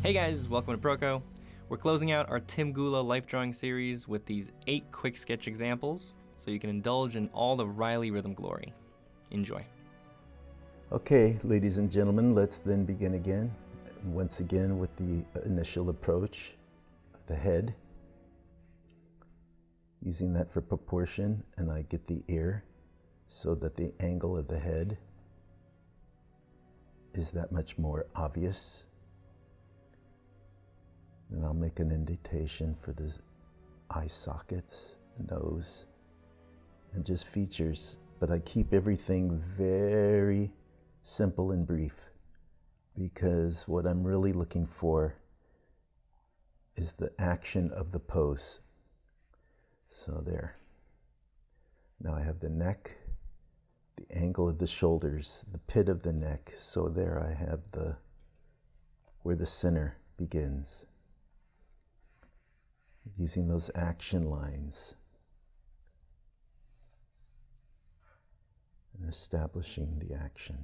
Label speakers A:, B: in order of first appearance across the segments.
A: Hey guys, welcome to Proko. We're closing out our Tim Gula life drawing series with these 8 quick sketch examples so you can indulge in all the Reilly rhythm glory. Enjoy.
B: Okay, ladies and gentlemen, let's then begin again. Once again with the initial approach of the head. Using that for proportion, and I get the ear so that the angle of the head is that much more obvious. And I'll make an indentation for the eye sockets, nose, and just features. But I keep everything very simple and brief because what I'm really looking for is the action of the pose. So there. Now I have the neck, the angle of the shoulders, the pit of the neck. So there I have where the center begins. Using those action lines and establishing the action.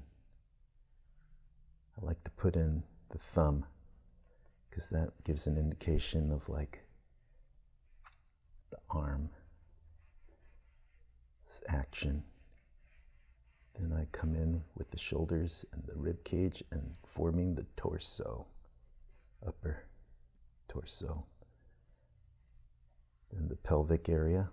B: I like to put in the thumb because that gives an indication of like the arm, this action. Then I come in with the shoulders and the rib cage and forming the torso, upper torso. Then the pelvic area.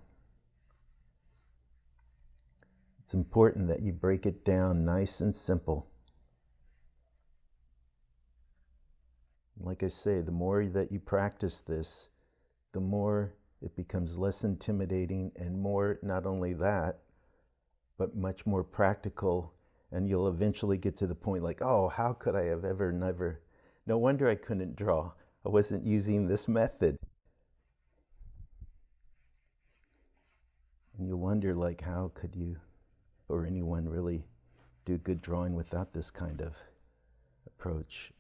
B: It's important that you break it down nice and simple. Like I say, the more that you practice this, the more it becomes less intimidating and more, not only that, but much more practical. And you'll eventually get to the point like, oh, how could I have ever never, no wonder I couldn't draw. I wasn't using this method. And you wonder like, how could you or anyone really do good drawing without this kind of approach?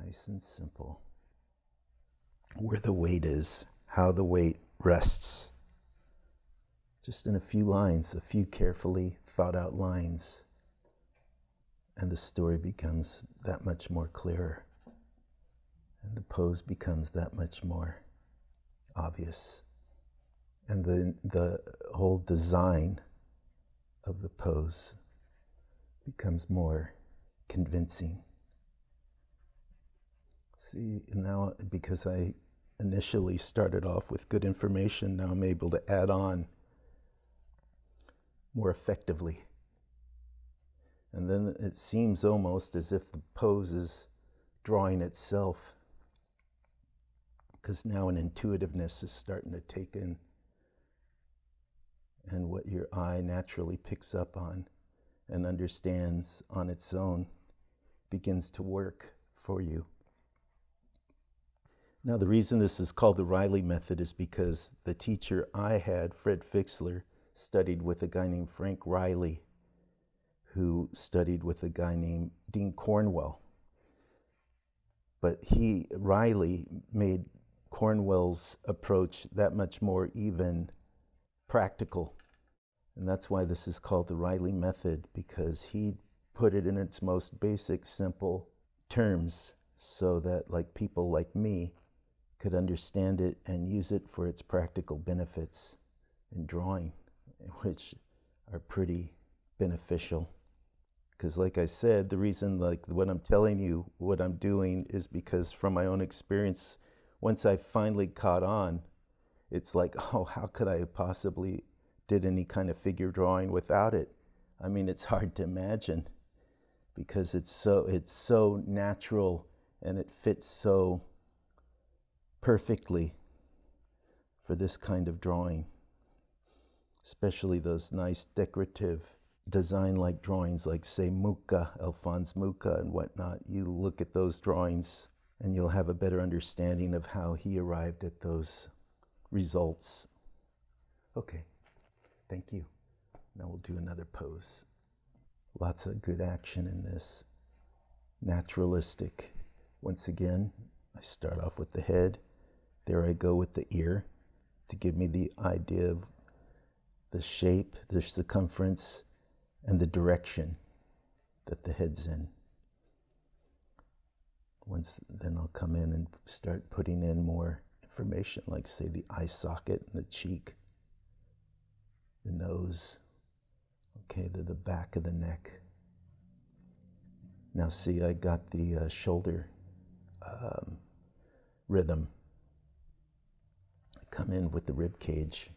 B: Nice and simple. Where the weight is, how the weight rests. Just in a few lines, a few carefully thought out lines, and the story becomes that much more clearer. And the pose becomes that much more obvious. And the whole design of the pose becomes more convincing. See, now because I initially started off with good information, now I'm able to add on more effectively. And then it seems almost as if the pose is drawing itself, because now an intuitiveness is starting to take in, and what your eye naturally picks up on and understands on its own begins to work for you. Now, the reason this is called the Reilly Method is because the teacher I had, Fred Fixler, studied with a guy named Frank Reilly, who studied with a guy named Dean Cornwell. But Reilly made Cornwell's approach that much more even practical. And that's why this is called the Reilly Method, because he put it in its most basic, simple terms so that like people like me could understand it and use it for its practical benefits in drawing, which are pretty beneficial. Because like I said, the reason like what I'm telling you, what I'm doing is because from my own experience, once I finally caught on, it's like, oh, how could I have possibly did any kind of figure drawing without it? I mean, it's hard to imagine because it's so natural and it fits so perfectly for this kind of drawing, especially those nice decorative design-like drawings like, say, Mucha, Alphonse Mucha and whatnot. You look at those drawings and you'll have a better understanding of how he arrived at those results. Okay, thank you. Now we'll do another pose. Lots of good action in this. Naturalistic. Once again, I start off with the head. There I go with the ear to give me the idea of the shape, the circumference, and the direction that the head's in. Then I'll come in and start putting in more information, like say the eye socket and the cheek, the nose, okay, to the back of the neck. Now see, I got the shoulder rhythm. I come in with the rib cage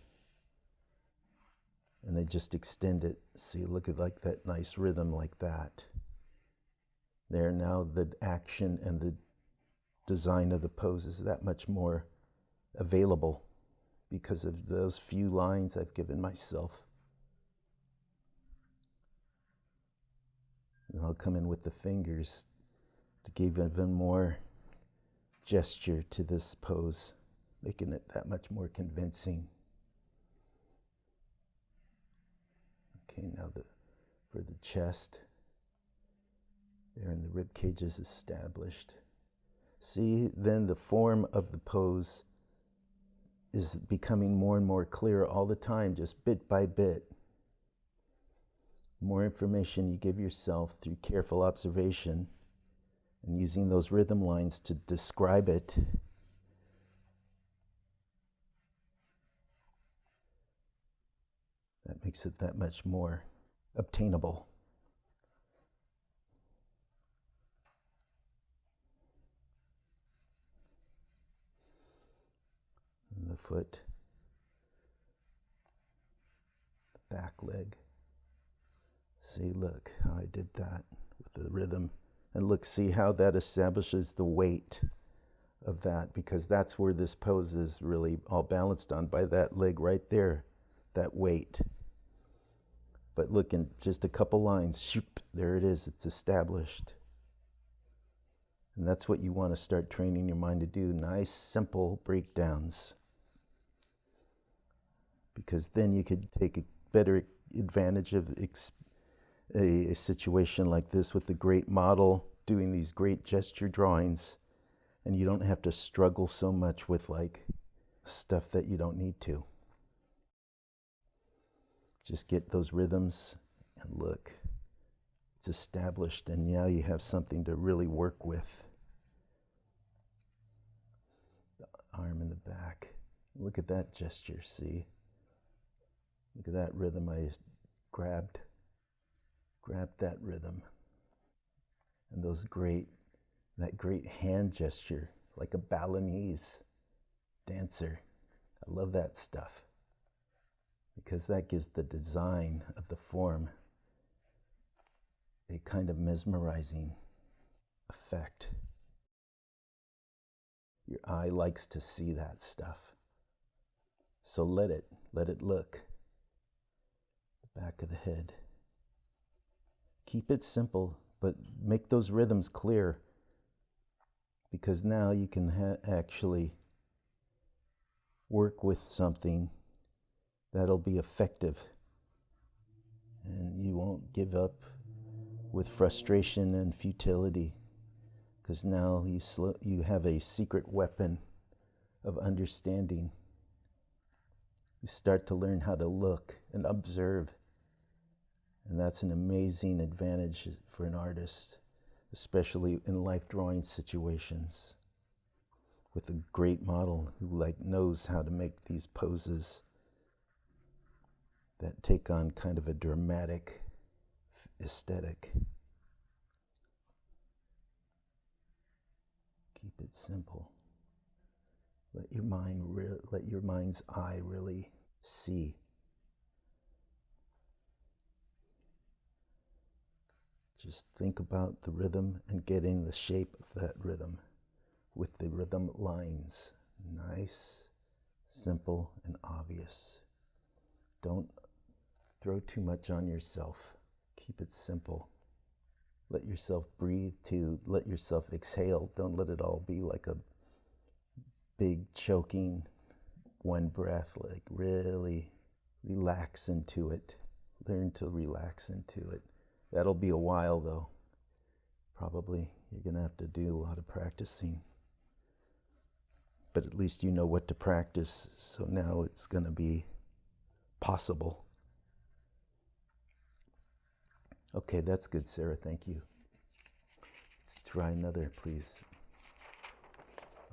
B: and I just extend it. See, look at like that nice rhythm like that. There, now the action and the design of the pose is that much more available because of those few lines I've given myself. And I'll come in with the fingers to give even more gesture to this pose, making it that much more convincing. Okay, now for the chest, there and the rib cage is established. See, then the form of the pose is becoming more and more clear all the time, just bit by bit. The more information you give yourself through careful observation and using those rhythm lines to describe it, that makes it that much more obtainable. And the foot, the back leg. See, look how I did that with the rhythm. And look, see how that establishes the weight of that, because that's where this pose is really all balanced on, by that leg right there, that weight. But look, in just a couple lines, shoop, there it is, it's established. And that's what you want to start training your mind to do, nice, simple breakdowns. Because then you could take a better advantage of a situation like this with a great model doing these great gesture drawings, and you don't have to struggle so much with like stuff that you don't need to. Just get those rhythms and look, it's established, and now you have something to really work with. The arm in the back, look at that gesture, see? Look at that rhythm I just grabbed that rhythm. And that great hand gesture, like a Balinese dancer. I love that stuff, because that gives the design of the form a kind of mesmerizing effect. Your eye likes to see that stuff. So let it look. The back of the head. Keep it simple, but make those rhythms clear, because now you can actually work with something that'll be effective, and you won't give up with frustration and futility, because now you have a secret weapon of understanding. You start to learn how to look and observe. And that's an amazing advantage for an artist, especially in life drawing situations, with a great model who knows how to make these poses that take on kind of a dramatic aesthetic. Keep it simple. Let your mind's eye really see. Just think about the rhythm and getting the shape of that rhythm with the rhythm lines. Nice, simple, and obvious. Don't throw too much on yourself. Keep it simple. Let yourself breathe too. Let yourself exhale. Don't let it all be like a big choking one breath. Like really relax into it. Learn to relax into it. That'll be a while though. Probably you're going to have to do a lot of practicing. But at least you know what to practice, so now it's going to be possible. Okay, that's good, Sarah. Thank you. Let's try another, please.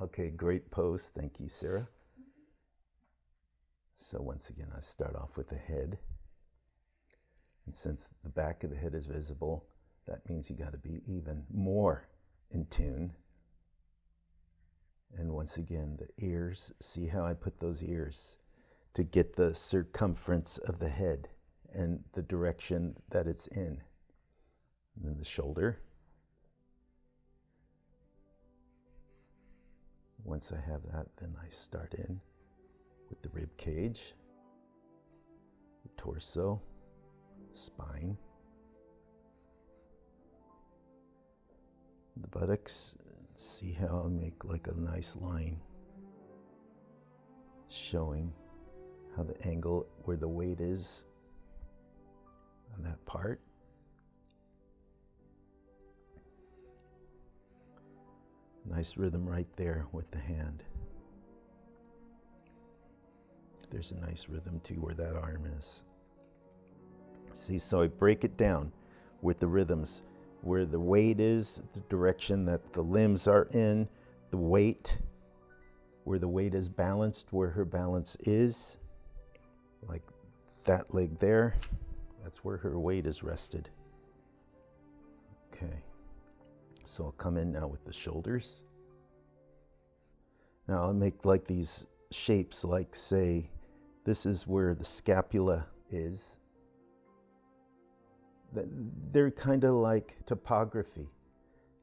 B: Okay, great pose. Thank you, Sarah. So once again, I start off with the head. And since the back of the head is visible, that means you got to be even more in tune. And once again, the ears, see how I put those ears to get the circumference of the head and the direction that it's in. And then the shoulder. Once I have that, then I start in with the rib cage, the torso, spine, the buttocks. See how I make like a nice line showing how the angle where the weight is on that part. Nice rhythm right there with the hand. There's a nice rhythm too where that arm is. See, so I break it down with the rhythms. Where the weight is, the direction that the limbs are in, the weight, where the weight is balanced, where her balance is, like that leg there, that's where her weight is rested. Okay, so I'll come in now with the shoulders. Now I'll make like these shapes, like say, this is where the scapula is. They're kind of like topography.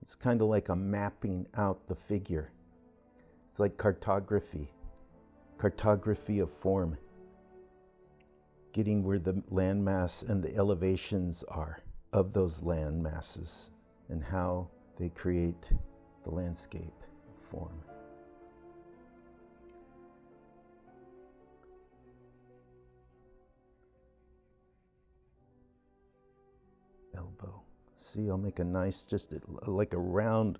B: It's kind of like a mapping out the figure. It's like cartography of form. Getting where the landmass and the elevations are of those land masses and how they create the landscape form. Elbow. See, I'll make a nice, just like a round,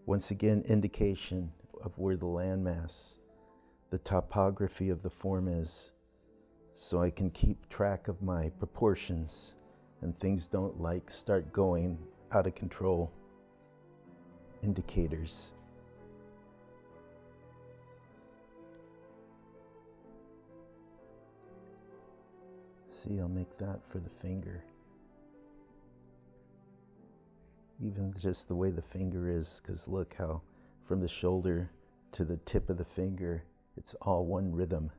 B: once again, indication of where the landmass, the topography of the form is, so I can keep track of my proportions and things don't like start going out of control. Indicators. See, I'll make that for the finger. Even just the way the finger is, because look how from the shoulder to the tip of the finger, it's all one rhythm.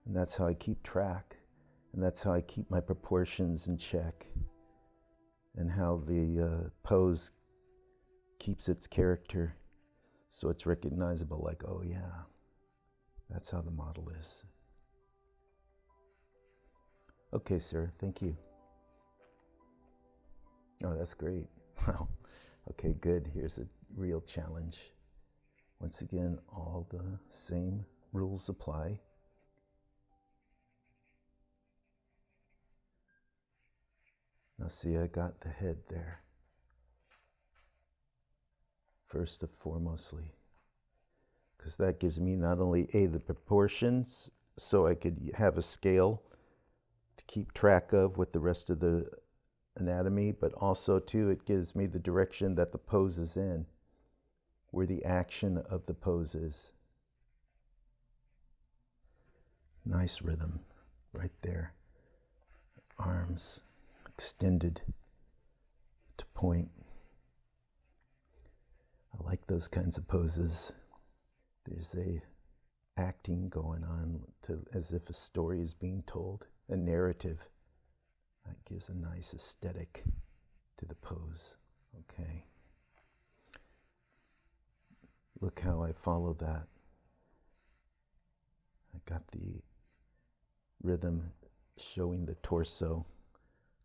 B: And that's how I keep track. And that's how I keep my proportions in check. And how the pose keeps its character so it's recognizable, like, oh yeah, that's how the model is. Okay, sir, thank you. Oh, that's great. Wow. Okay, good. Here's a real challenge. Once again, all the same rules apply. Now see, I got the head there. First and foremostly. Because that gives me not only the proportions, so I could have a scale to keep track of with the rest of the anatomy, but also too it gives me the direction that the pose is in, where the action of the pose is. Nice rhythm right there. Arms extended to point. I like those kinds of poses. There's a acting going on as if a story is being told, a narrative. That gives a nice aesthetic to the pose. Okay. Look how I follow that. I got the rhythm showing the torso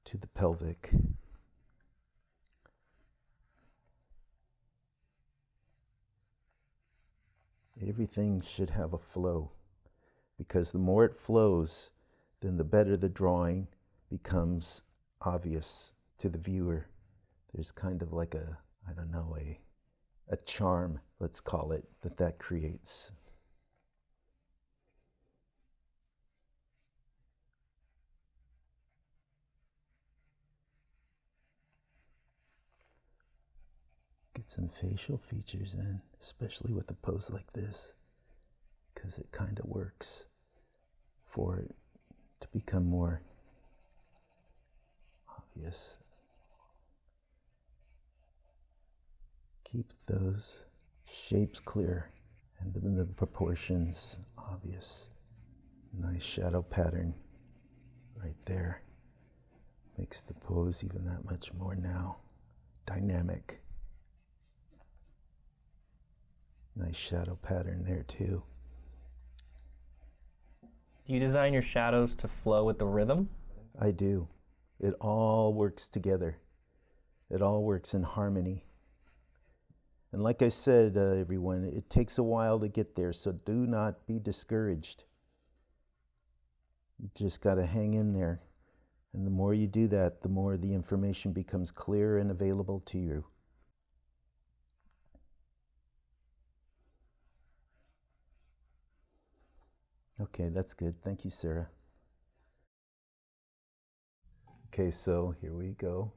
B: to the pelvic. Everything should have a flow, because the more it flows, then the better the drawing becomes obvious to the viewer. There's kind of like a charm, let's call it, that creates. some facial features in, especially with a pose like this, because it kind of works for it to become more obvious. Keep those shapes clear and the proportions obvious. Nice shadow pattern right there. Makes the pose even that much more now dynamic. Nice shadow pattern there too.
A: Do you design your shadows to flow with the rhythm?
B: I do. It all works together. It all works in harmony. And like I said, everyone, it takes a while to get there, so do not be discouraged. You just got to hang in there. And the more you do that, the more the information becomes clear and available to you. Okay, that's good. Thank you, Sarah. Okay, so here we go.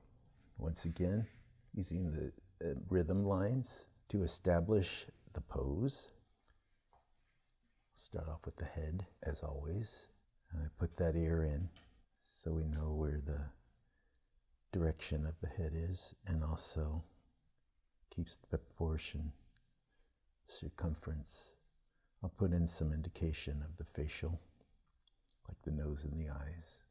B: Once again, using the rhythm lines to establish the pose. Start off with the head, as always. And I put that ear in so we know where the direction of the head is, and also keeps the proportion, circumference. I'll put in some indication of the facial, like the nose and the eyes.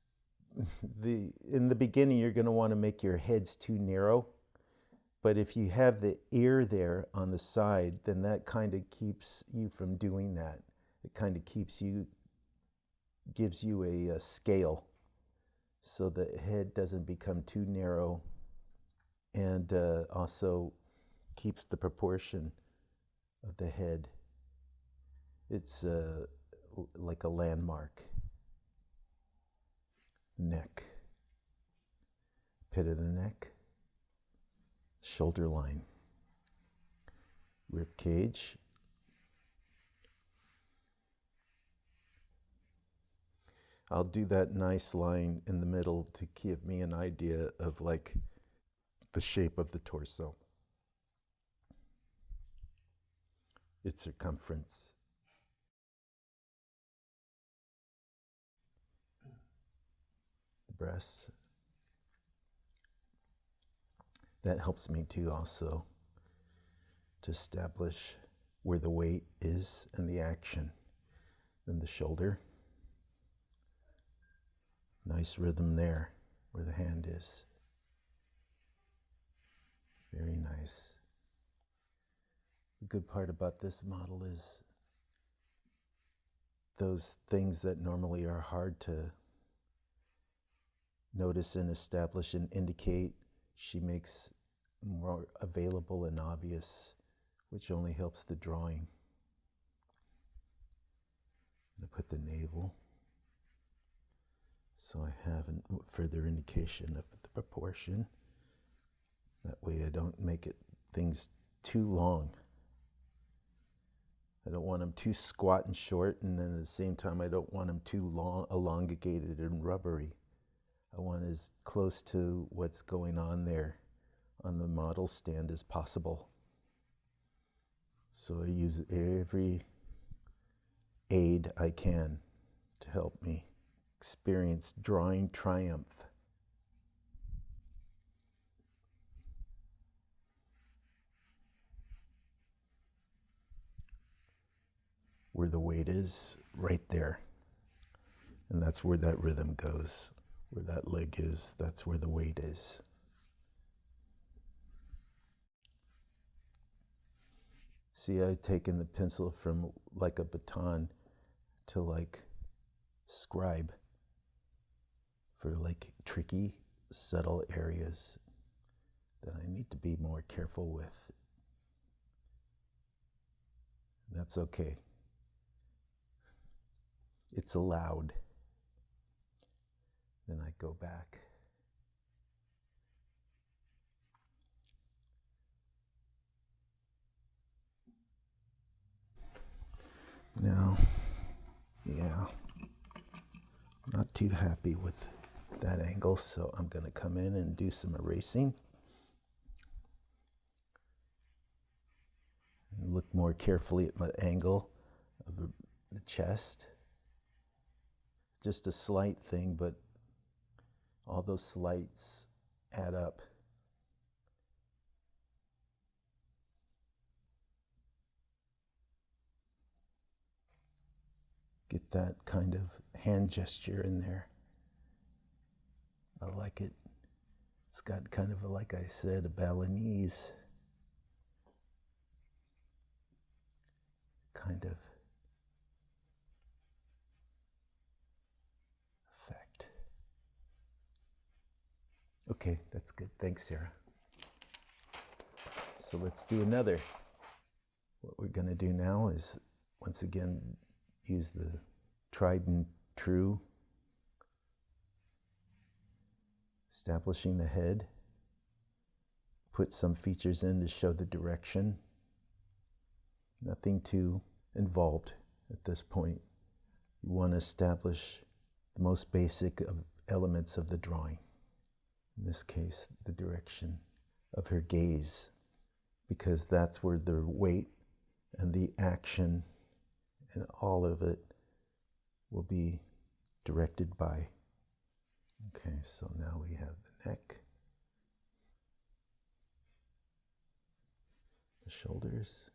B: In the beginning, you're going to want to make your heads too narrow, but if you have the ear there on the side, then that kind of keeps you from doing that. It kind of gives you a scale, so the head doesn't become too narrow, and also keeps the proportion of the head. It's like a landmark. Neck, pit of the neck, shoulder line, rib cage. I'll do that nice line in the middle to give me an idea of like the shape of the torso, its circumference. Breasts. That helps me too also to establish where the weight is and the action. Then the shoulder. Nice rhythm there where the hand is. Very nice. The good part about this model is those things that normally are hard to notice and establish and indicate, she makes more available and obvious, which only helps the drawing. I put the navel, so I have a further indication of the proportion. That way I don't make things too long. I don't want them too squat and short, and then at the same time I don't want them too long, elongated and rubbery. I want as close to what's going on there on the model stand as possible. So I use every aid I can to help me experience drawing triumph. Where the weight is, right there. And that's where that rhythm goes. Where that leg is, that's where the weight is. See, I've taken the pencil from like a baton to like scribe for like tricky, subtle areas that I need to be more careful with. That's okay. It's allowed. Then I go back. Now, yeah, I'm not too happy with that angle, so I'm going to come in and do some erasing. more carefully at my angle of the chest. Just a slight thing, but all those slights add up. Get that kind of hand gesture in there. I like it. It's got kind of, like I said, a Balinese kind of effect. Okay, that's good. Thanks, Sarah. So let's do another. What we're going to do now is, once again, use the tried and true, establishing the head, put some features in to show the direction. Nothing too involved at this point. You want to establish the most basic of elements of the drawing. In this case, the direction of her gaze, because that's where the weight and the action and all of it will be directed by. Okay, so now we have the neck, the shoulders,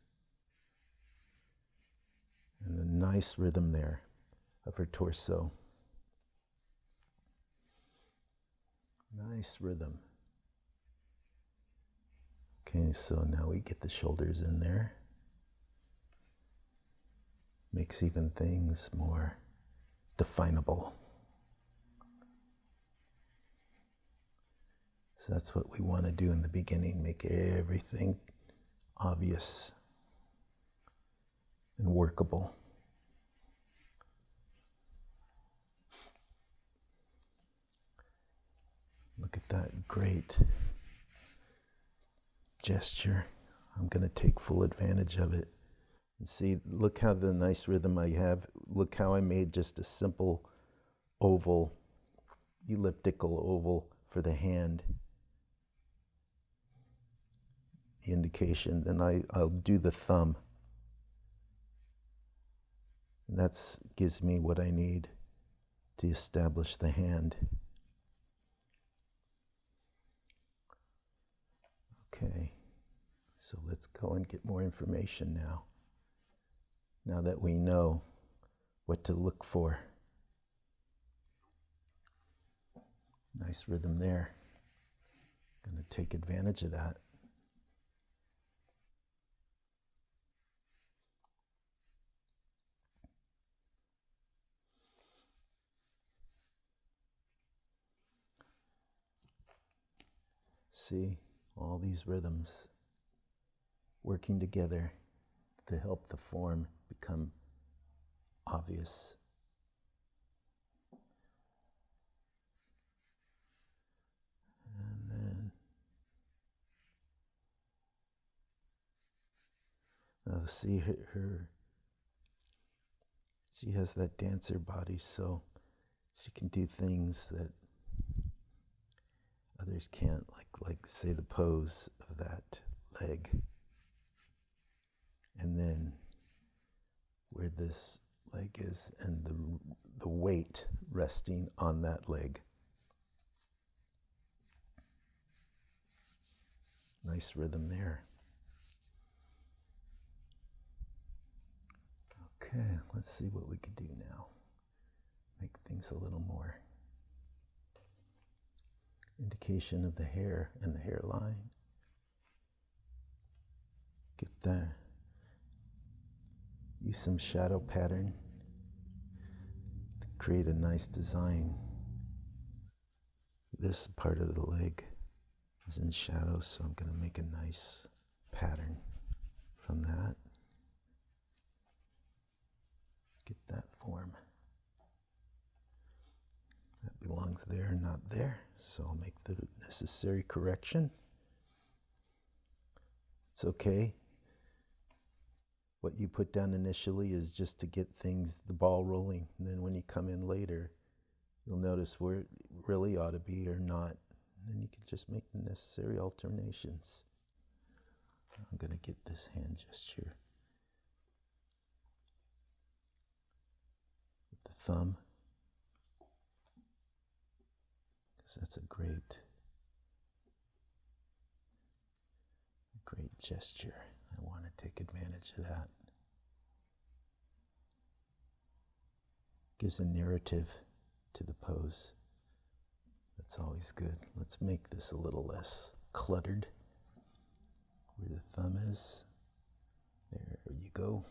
B: and the nice rhythm there of her torso. Nice rhythm. Okay, so now we get the shoulders in there. Makes even things more definable. So that's what we want to do in the beginning, make everything obvious and workable. Look at that great gesture. I'm going to take full advantage of it. And see, look how the nice rhythm I have. Look how I made just a simple oval, elliptical oval for the hand. The indication. Then I'll do the thumb. And that gives me what I need to establish the hand. Okay, so let's go and get more information now. Now that we know what to look for. Nice rhythm there. Going to take advantage of that. See, all these rhythms working together to help the form become obvious. And then now see her she has that dancer body, so she can do things that others can't, like say the pose of that leg. And then where this leg is and the weight resting on that leg. Nice rhythm there. Okay, let's see what we could do now. Make things a little more. Indication of the hair and the hairline. Get that. Use some shadow pattern to create a nice design. This part of the leg is in shadow, so I'm going to make a nice pattern from that. Get that form. That belongs there, not there, so I'll make the necessary correction. It's okay. What you put down initially is just to get the ball rolling. And then when you come in later, you'll notice where it really ought to be or not. And then you can just make the necessary alternations. I'm going to get this hand gesture thumb, because that's a great gesture. I want to take advantage of that. Gives a narrative to the pose. That's always good. Let's make this a little less cluttered. Where the thumb is. There you go.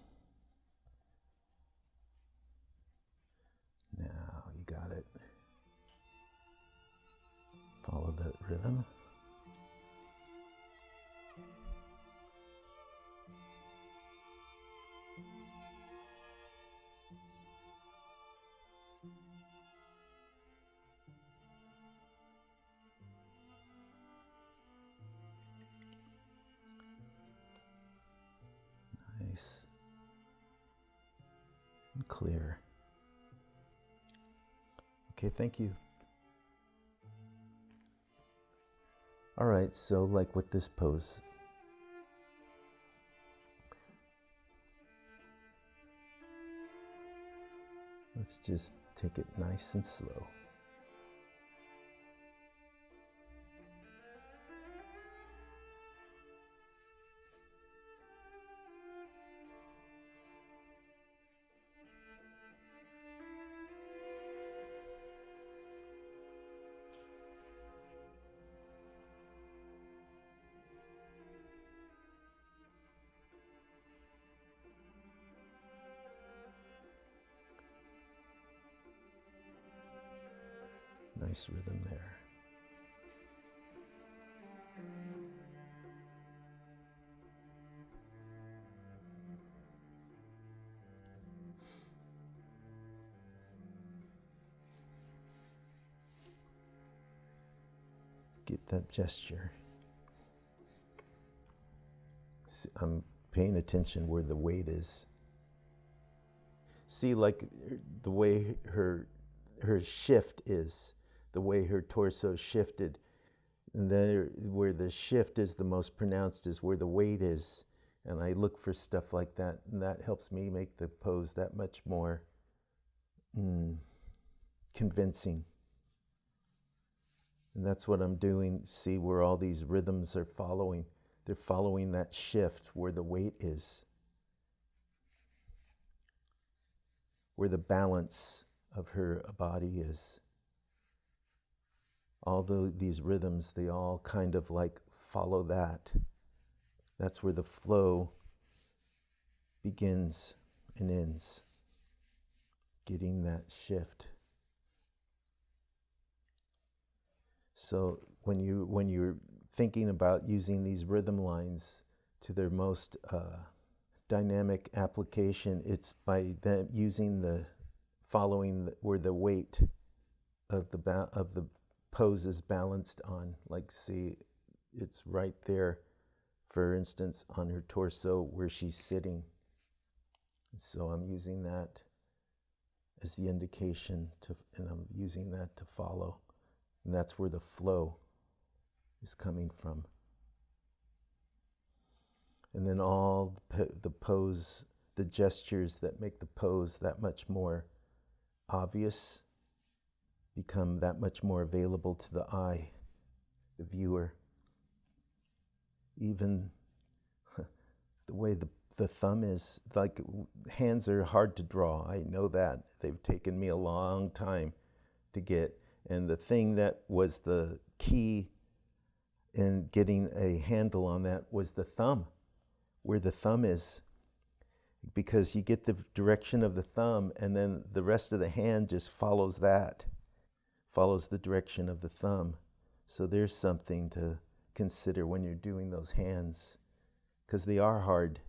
B: Now you got it. Follow that rhythm. Nice and clear. Okay, thank you. All right, so like with this pose, let's just take it nice and slow. Nice rhythm there. Get that gesture. I'm paying attention where the weight is. See, like the way her shift is, the way her torso shifted, and then where the shift is the most pronounced is where the weight is, and I look for stuff like that, and that helps me make the pose that much more convincing. And that's what I'm doing. See where all these rhythms are following. They're following that shift where the weight is, where the balance of her body is. Although these rhythms, they all kind of like follow that. That's where the flow begins and ends, getting that shift. So when you're thinking about using these rhythm lines to their most dynamic application, it's by them using following where the weight of the pose is balanced on. Like, see, it's right there, for instance, on her torso where she's sitting. So I'm using that as the indication and I'm using that to follow. And that's where the flow is coming from. And then all the pose, the gestures that make the pose that much more obvious become that much more available to the eye, the viewer. Even the way the thumb is, like, hands are hard to draw. I know that. They've taken me a long time to get. And the thing that was the key in getting a handle on that was the thumb, where the thumb is. Because you get the direction of the thumb, and then the rest of the hand just follows that, follows the direction of the thumb. So there's something to consider when you're doing those hands, because they are hard,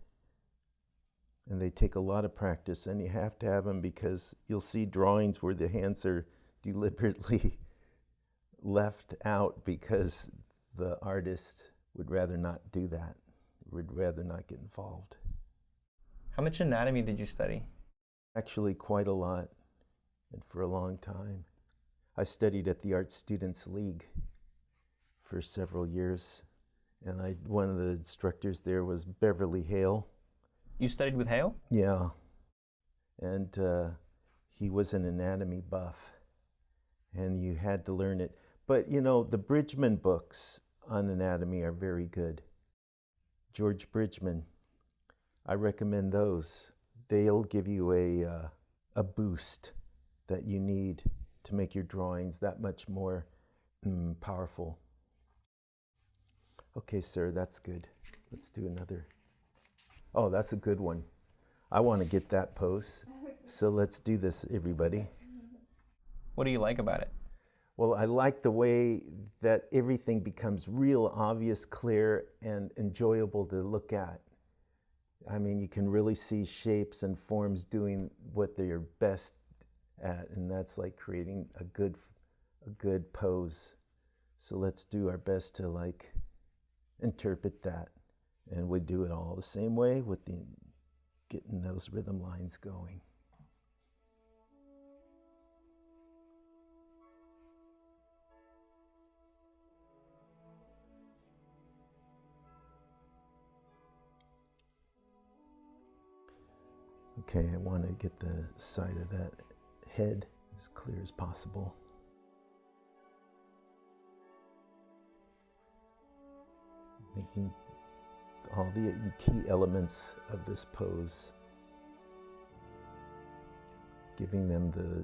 B: and they take a lot of practice, and you have to have them, because you'll see drawings where the hands are deliberately left out because the artist would rather not do that, would rather not get involved.
A: How much anatomy did you study?
B: Actually, quite a lot, and for a long time. I studied at the Art Students League for several years, and one of the instructors there was Beverly Hale.
A: You studied with Hale?
B: Yeah, and he was an anatomy buff, and you had to learn it. But you know, the Bridgman books on anatomy are very good. George Bridgman, I recommend those. They'll give you a boost that you need to make your drawings that much more powerful. Okay, sir, that's good. Let's do another. Oh, that's a good one. I want to get that pose. So let's do this, everybody.
A: What do you like about it?
B: Well, I like the way that everything becomes real, obvious, clear, and enjoyable to look at. I mean, you can really see shapes and forms doing what they're best at, and that's like creating a good pose. So let's do our best to like interpret that, and we do it all the same way with getting those rhythm lines going. Okay, I want to get the side of that head as clear as possible. Making all the key elements of this pose, giving them the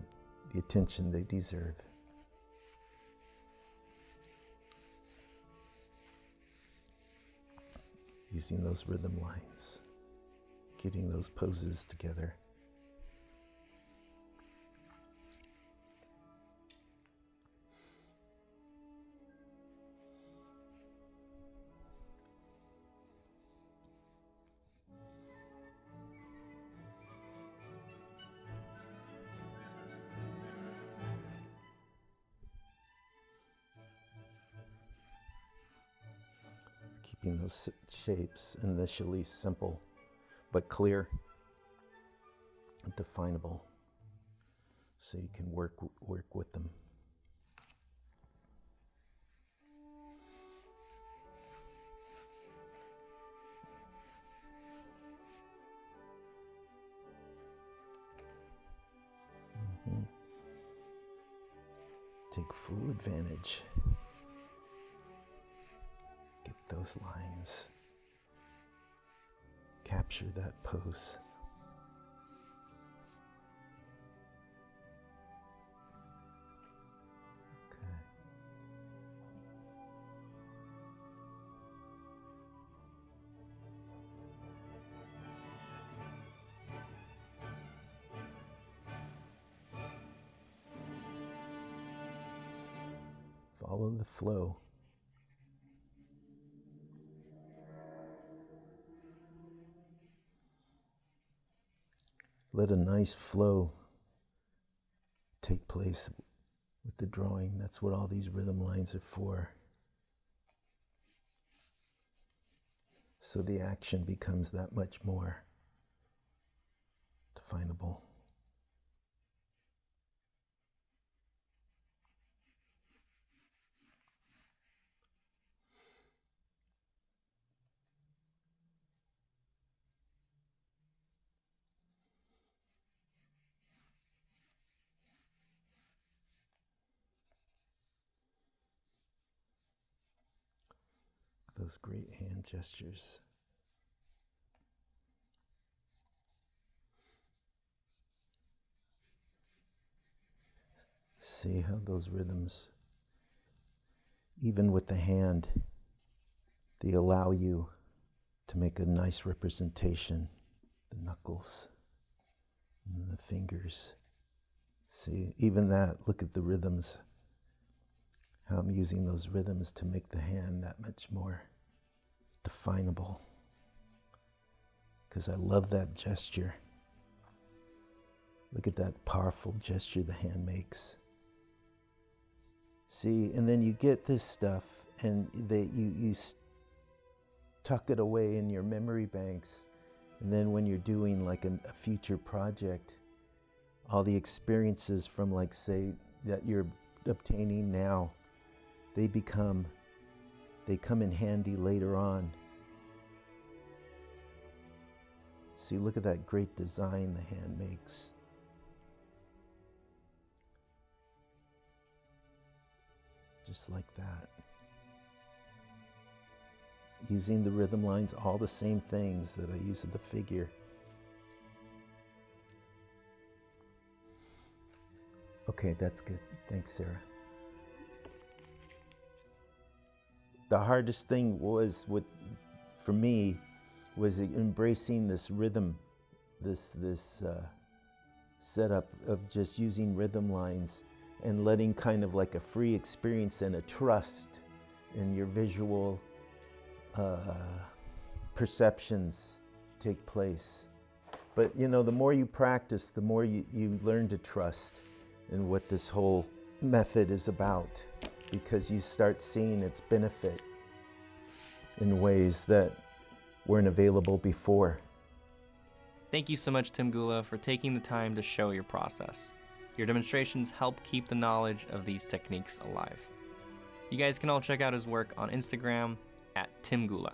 B: attention they deserve. Using those rhythm lines, getting those poses together. Keeping those shapes initially simple, but clear and definable, so you can work with them. Take full advantage. Get those lines. Capture that pose. Okay. Follow the flow. Let a nice flow take place with the drawing. That's what all these rhythm lines are for. So the action becomes that much more definable. Those great hand gestures. See how those rhythms, even with the hand, they allow you to make a nice representation. The knuckles and the fingers. See, even that, look at the rhythms. How I'm using those rhythms to make the hand that much more definable. Because I love that gesture. Look at that powerful gesture the hand makes. See, and then you get this stuff and you tuck it away in your memory banks. And then when you're doing like a future project, all the experiences from, like, say, that you're obtaining now, they come in handy later on. See, look at that great design the hand makes. just like that. Using the rhythm lines, all the same things that I use in the figure. Okay, that's good. Thanks, Sarah. The hardest thing for me was embracing this rhythm, this setup of just using rhythm lines and letting kind of like a free experience and a trust in your visual perceptions take place. But you know, the more you practice, the more you learn to trust in what this whole method is about, because you start seeing its benefit in ways that weren't available before.
A: Thank you so much, Tim Gula, for taking the time to show your process. Your demonstrations help keep the knowledge of these techniques alive. You guys can all check out his work on Instagram @Tim Gula.